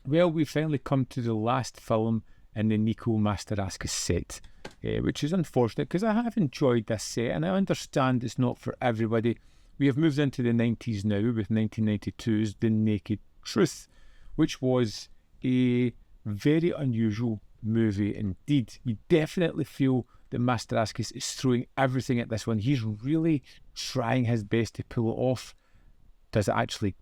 Well, we finally come to the last film in the Nico Mastorakis set, which is unfortunate because I have enjoyed this set and I understand it's not for everybody. We have moved into the 90s now with 1992's The Naked Truth, which was a very unusual movie indeed. You definitely feel that Mastorakis is throwing everything at this one. He's really trying his best to pull it off. Does it actually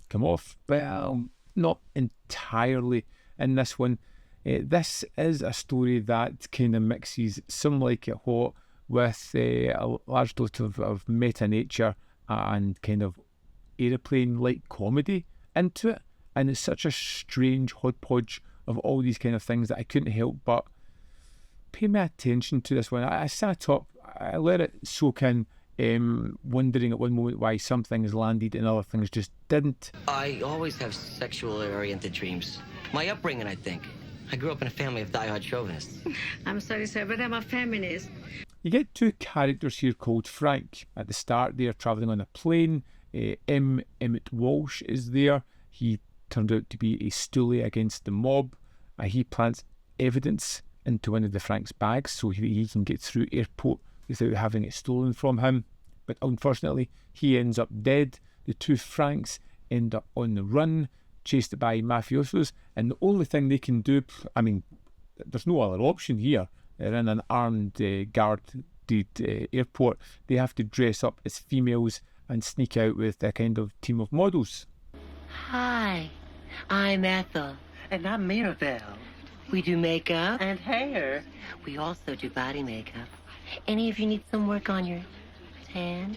come off? Well, not entirely in this one. This is a story that kind of mixes Some Like It Hot with a large dose of meta nature and kind of aeroplane-like comedy into it. And it's such a strange hodgepodge of all these kind of things that I couldn't help but pay my attention to this one. I sat up, I let it soak in, wondering at one moment why some things landed and other things just didn't. I always have sexually oriented dreams. My upbringing, I think. I grew up in a family of diehard chauvinists. I'm sorry, sir, but I'm a feminist. You get two characters here called Frank. At the start, they're travelling on a plane. Emmett Walsh is there. He turned out to be a stoolie against the mob. He plants evidence into one of the Frank's bags so he can get through airport without having it stolen from him. But unfortunately, he ends up dead. The two Franks end up on the run, chased by mafiosos, and the only thing they can do, I mean, there's no other option here. They're in an armed guarded airport. They have to dress up as females and sneak out with a kind of team of models. Hi, I'm Ethel. And I'm Mirabelle. We do makeup. And hair. We also do body makeup. Any of you need some work on your tan?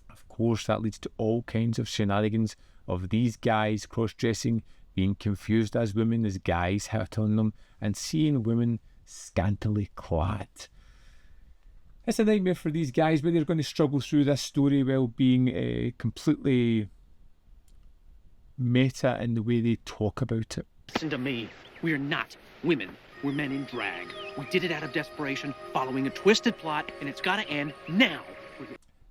Of course, that leads to all kinds of shenanigans of these guys cross-dressing, being confused as women as guys hit on them, and seeing women scantily clad. It's a nightmare for these guys, but they're going to struggle through this story while being completely meta in the way they talk about it. Listen to me. We're not women. We're men in drag. We did it out of desperation, following a twisted plot, and it's got to end now.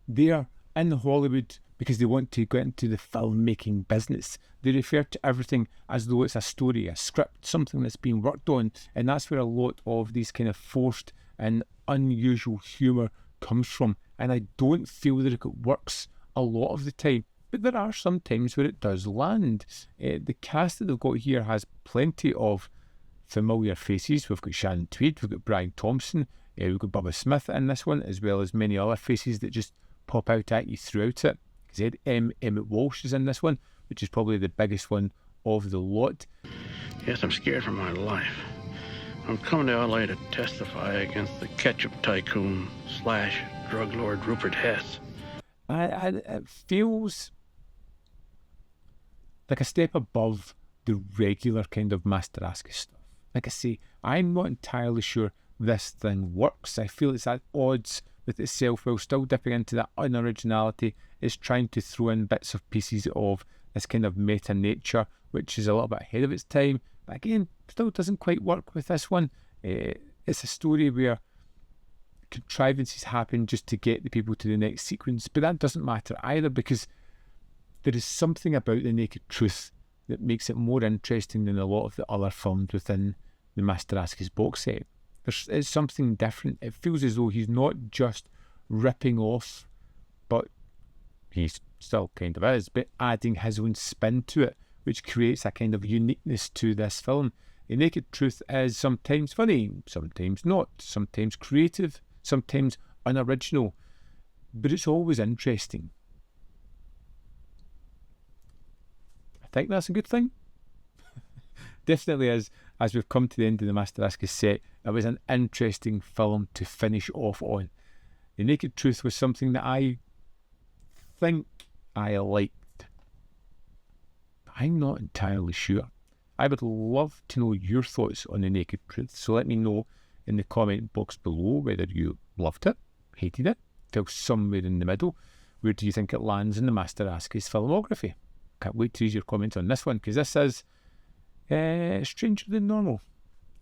They're in Hollywood because they want to get into the filmmaking business. They refer to everything as though it's a story, a script, something that's being worked on, and that's where a lot of these kind of forced and unusual humour comes from. And I don't feel that it works a lot of the time, but there are some times where it does land. The cast that they've got here has plenty of familiar faces. We've got Shannon Tweed, we've got Brian Thompson, we've got Bubba Smith in this one, as well as many other faces that just pop out at you throughout it. Emmett Walsh is in this one, which is probably the biggest one of the lot. Yes, I'm scared for my life. I'm coming to LA to testify against the ketchup tycoon / drug lord Rupert Hess. It feels like a step above the regular kind of Mastorakis stuff. Like I say, I'm not entirely sure this thing works. I feel it's at odds with itself while still dipping into that unoriginality. It's trying to throw in bits of pieces of this kind of meta nature, which is a little bit ahead of its time. But again, still doesn't quite work with this one. It's a story where contrivances happen just to get the people to the next sequence, but that doesn't matter either, because there is something about The Naked Truth that makes it more interesting than a lot of the other films within the Mastorakis box set. It's something different. It feels as though he's not just ripping off, but he still kind of is, but adding his own spin to it, which creates a kind of uniqueness to this film. The Naked Truth is sometimes funny, sometimes not, sometimes creative, sometimes unoriginal, but it's always interesting. I think that's a good thing. Definitely is. As we've come to the end of the Mastorakis set, it was an interesting film to finish off on. The Naked Truth was something that I think I liked. I'm not entirely sure. I would love to know your thoughts on The Naked Truth, so let me know in the comment box below whether you loved it, hated it, fell somewhere in the middle. Where do you think it lands in the Mastorakis filmography? Can't wait to read your comments on this one, because this is stranger than normal.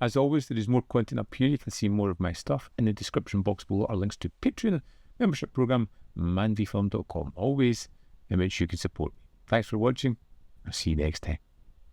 As always, there is more content up here. You can see more of my stuff. In the description box below are links to Patreon, membership program, manvfilm.com. Always in which you can support me. Thanks for watching. I'll see you next time.